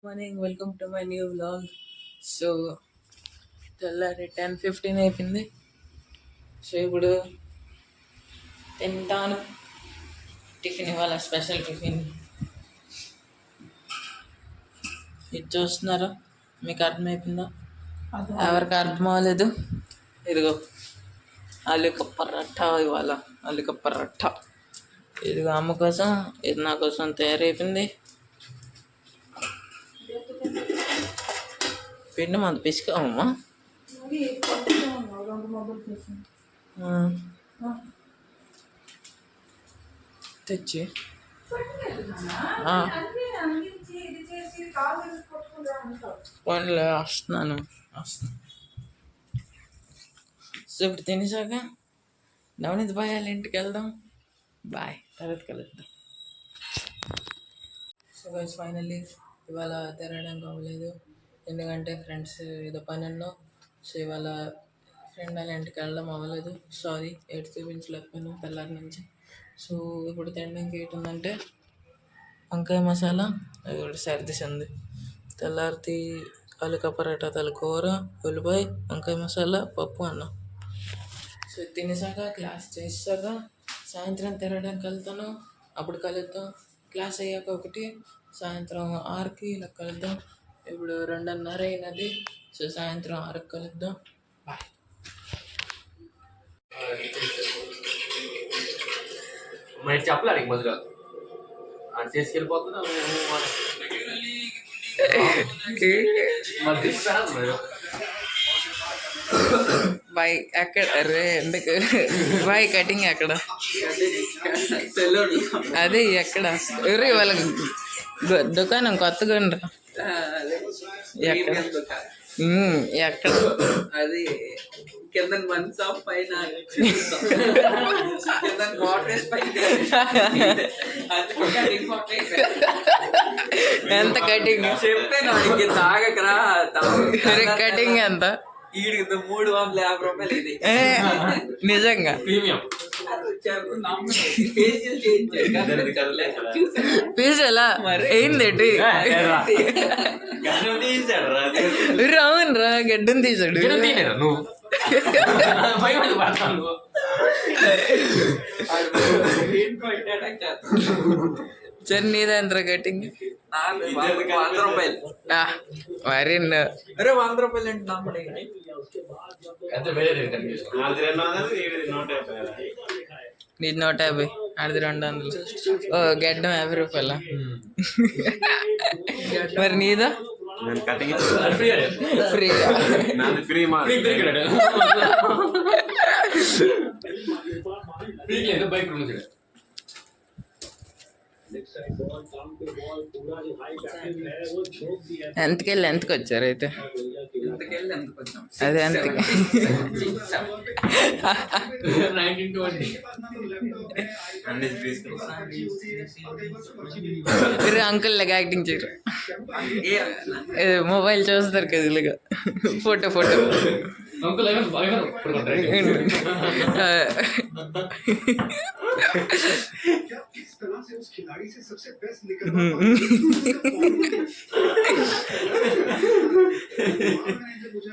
Morning welcome to my new vlog. So తెల్లారి 10:15 అయిపోయింది. So ఇప్పుడు తింటాను. టిఫిన్ ఇవ్వాలి, స్పెషల్ టిఫిన్. ఇది చూస్తున్నారా? మీకు అర్థమైపోయిందా? ఎవరికి అర్థం అవ్వలేదు? ఇదిగో ఆలుక పరాఠా ఇవాళ. ఆలుక పరాఠా ఇదిగో అమ్మ కోసం, ఇది నా కోసం తయారైపోయింది. పిండి మంది పిసుకామమ్మా తెచ్చి వస్తున్నాను. సో ఇప్పుడు తినేసాక నవనీత్ బాయ్ వాళ్ళ ఇంటికి వెళ్దాం. బాయ్, తర్వాత కలుద్దాం. సో గైస్ ఫైనల్లీ ఇవాళ తిరగడానికి అవ్వలేదు, ఎందుకంటే ఫ్రెండ్స్ ఏదో పని ఉన్నావు. సో ఇవాళ ఫ్రెండ్ వాళ్ళ ఇంటికి వెళ్ళడం అవ్వలేదు. సారీ, ఏడు చూపించలేకపోయాను తెల్లారి నుంచి. సో ఇప్పుడు తినడానికి ఏంటంటే వంకాయ మసాలా, అది కూడా సర్దిసింది. తెల్లారితి ఆలుక పరాటా, కూర, ఉల్లిపాయ, వంకాయ మసాలా, పప్పు, అన్నం. సో తినేసాక క్లాస్ చేసాక సాయంత్రం తిరగడానికి వెళ్తాను. అప్పుడు కలుద్దాం. క్లాస్ అయ్యాక ఒకటి, సాయంత్రం 6కి ఇలా కలుద్దాం. ఇప్పుడు 2:30 అయినది. సో సాయంత్రం 6కి కలుద్దాం. బాయ్. మరి చెప్పలే మధుర అది చేసుకెళ్ళిపోతున్నా. బాయ్ ఎక్కడ? అరే ఎందుకు బాయ్? కటింగ్ ఎక్కడ? అదే ఎక్కడ? ఎవరు వాళ్ళ దుకాణం కొత్తగా ఉండరా? ఎక్కడ? ఎక్కడ? అది కింద మంచా పైన ఎంత కటింగ్ చెప్పాను వాడికి, తాగకరా. కటింగ్ ఎంత? ఈడికి 350 రూపాయలు ఇది. నిజంగా ప్రీమియం పీస్ ఎలా ఏందేంటి? అవును రా, గడ్డని తీసాడు. నువ్వు సరే నీదేంద్ర కటింగ్? 100 రూపాయలు. మరి అరే 100 రూపాయలు అంటే నమ్మడే. నీది 150, ఆడిది 200. ఓ గడ్డం 50 రూపాయల. మరి నీదా? ఫ్రీ బైక్ ఎంతకెళ్ళి ఎంతకు వచ్చారు అయితే? అదే ఎంతకి? అంకుల్ లాగా యాక్టింగ్ చేయరు, మొబైల్ చూస్తారు కదా ఇలాగా. ఫోటో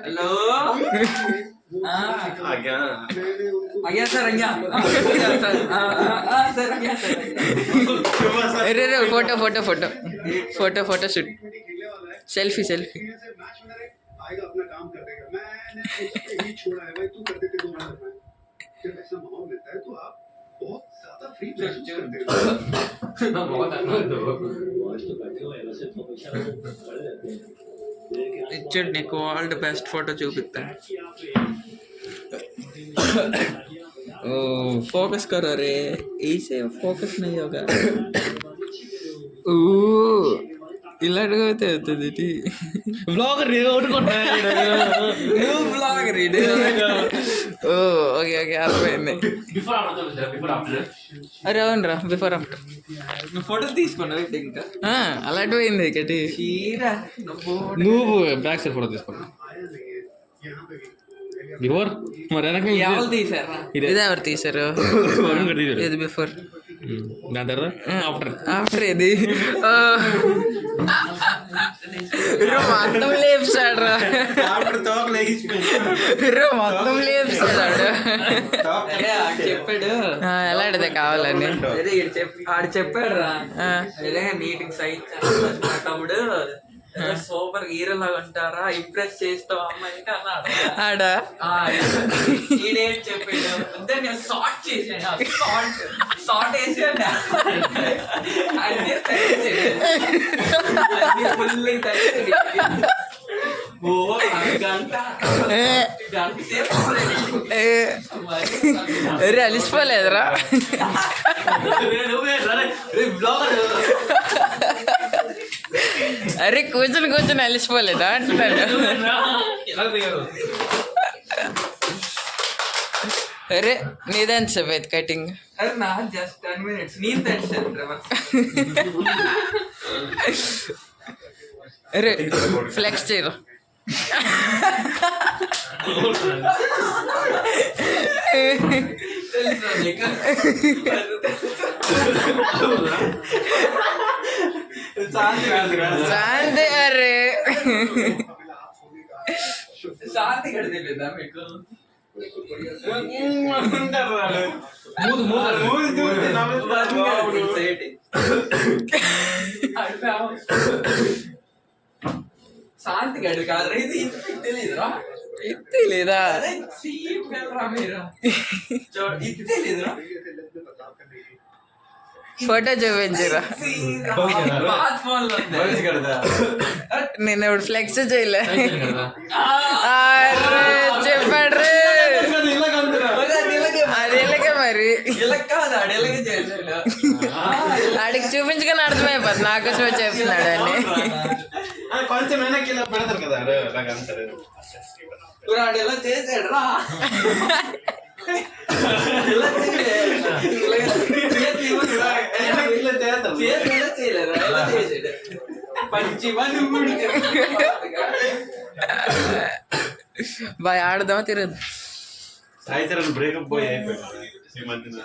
హలో అయ్యా సార్, అయ్యా ఫోటో షూట్, సెల్ఫీ. आएगा अपना काम कर देगा. मैंने उसको यही छोड़ा है भाई, तू कर देते 2 महीने में. जब ऐसा माहौल मिलता है तो आप बहुत ज्यादा फ्री महसूस करते हो. ఇచ్చాడు నీకు వరల్డ్ బెస్ట్ ఫోటో చూపిస్తా. फोकस करो रे, ऐसे फोकस नहीं होगा. ఇలాంటిగా అయితే అవుతుంది. బ్లాగర్ ఓకే అర్థమైంది. అరే అవునరా, బిఫోర్ ఆఫ్టర్ నువ్వు ఫోటోలు తీసుకున్నావు ఇంకా అలాంటివి అయింది కటి. నువ్వు బ్యాక్ సైడ్ ఫోటో తీసుకున్నావు. బిఫోర్ మరి ఎవరు తీసారా? ఇది ఎవరు తీసారు? ఇది బిఫోర్. దాని తర్వాత ఆఫ్టర్ ఆఫ్టర్ ఇది మొత్తం లేపుసాడు రా మొత్తం లేపుసాడు చెప్పాడు ఎలా అడితే కావాలని ఆడు చెప్పాడు రా నీటికి సైజ్ తమ్ముడు సూపర్ హీరో లాగా ఉంటారా ఇంప్రెస్ చేస్తావు అమ్మాయికి అన్నాడు ఆడా ఈడేం చెప్పాడు అంతే నేను షార్ట్ చేసాను షార్ట్ వేసాను అన్ని ఫుల్ ఓ గంట సేపు అరే అలిసిపోలేదురా అరే కూర్చొని కూర్చొని అలిసిపోలేదా అంటున్నాను అరే నీదని చెప్పేది కటింగ్ అరే నా జస్ట్ 10 minutes నేను తెచ్చాను అరే ఫ్లెక్స్ చేయరు శాంతి అరే శాంతి కడితేలేదా మీకు శాంతి గడి కాదు ఇది తెలియదురా తెలీదా చీప్ రా మీరు ఇది తెలియదురా ఫోటో చూపించరా బాత్ ఫోన్ లో నేను ఇప్పుడు ఫ్లెక్స్ చేయలే అరే చెప్పాడు రే అది ఇలాగే మరి ఇలా కాదు అడేలాగే చేసాడు ఆడికి చూపించుకొని అర్థమైపోద్ది నాకోసమే చెప్తున్నాడు అని కొంచెం వెనక్కి ఇలా పెడతారు కదా అలాగ అంటారు ఆడు ఎలా చేసాడు రా ఇలా చేయలేదు పంచి బాయ్ ఆడదామా తిరగదు సాయితరం బ్రేకప్ పోయి అయిపోయింది ఈ మధ్యన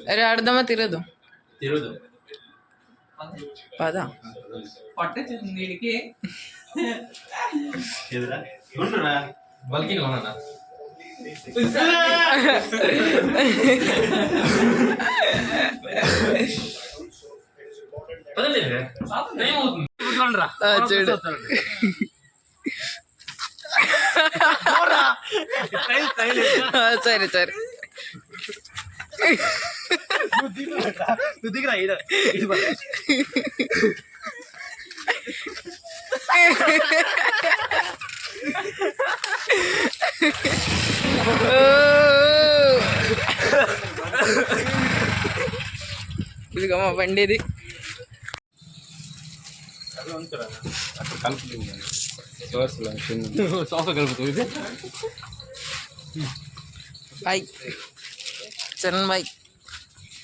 అరే ఆడదామా తిరగదు పదా పట్టొచ్చింది వీడికి ఎదురా ఉండరా బల్కి కొననా చూడు సరే సరే ఇదిగో మా బండి ఇది బాయ్ చరణ్ బాయ్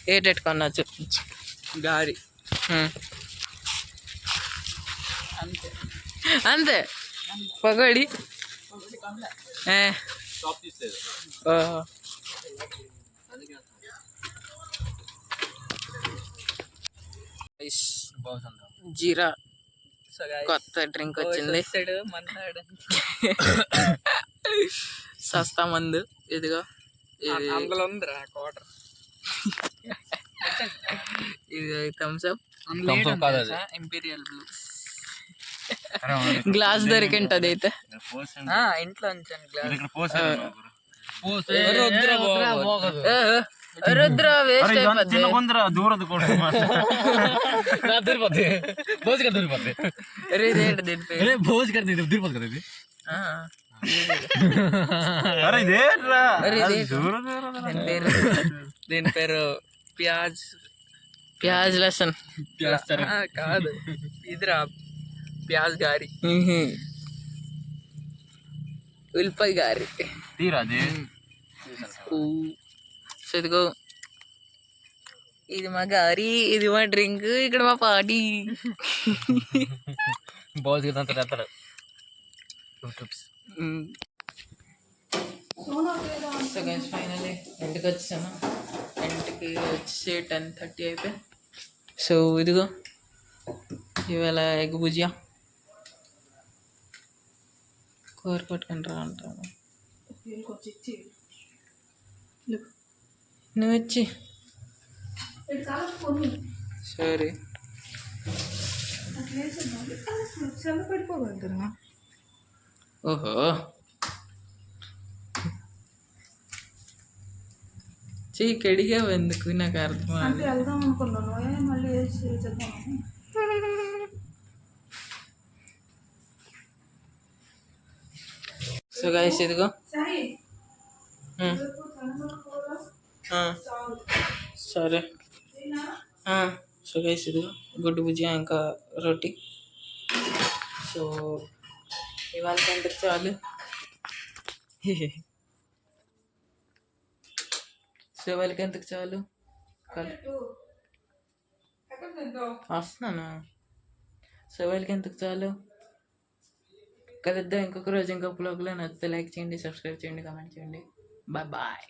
ఏటెట్టుకున్నా చూపించు గారి అంతే పకోడి జీరా కొత్త డ్రింక్ వచ్చింది సస్తా మందు ఇదిగో అందులో ఉందిరా క్వార్టర్ ఇది థమ్స్అప్ ఇంపీరియల్ బ్లూ గ్లాస్ దొరికింటది అయితే ఇంట్లో ఉంచాను గ్లాస్ రుద్ర వేస్ట్ దీని పేరు ప్యాజ్ ప్యాజ్ లసన్ కాదు ఇదిరా ప్యాజ్ గారి ఉల్లిపాయ గారి ఇదిగో ఇది మా గారి ఇది మా డ్రింక్ ఇక్కడ మా పార్టీ సో గైస్ ఫైనలీ ఇంటికి వచ్చాను. ఇంటికి వచ్చి 10:30 అయిపోయి. సో ఇదిగో ఇవాళ ఎగ్ భుజియా కూర పట్టుకుని రా అంటాను. నువ్వు వచ్చి సరే ఓహో చెయ్యి కడిగావు ఎందుకు నాకు అర్థం వెళ్దాం అనుకున్నాను మళ్ళీ చేద్దాం. సో గైస్ ఇదిగో సరే. సో గైస్ ఇదిగో గుడ్డు భుజియా ఇంకా రోటీ. సో ఇవాళ ఎంతకు చాలు. సో ఇవాళకి ఎంతకు చాలు వస్తున్నాను. సో ఇవాళకి ఎంతకు చాలు కలుద్దాం ఇంకొక రోజు ఇంకొక బ్లాగ్లో. నచ్చితే లైక్ చేయండి, సబ్స్క్రైబ్ చేయండి, కామెంట్ చేయండి. Bye bye.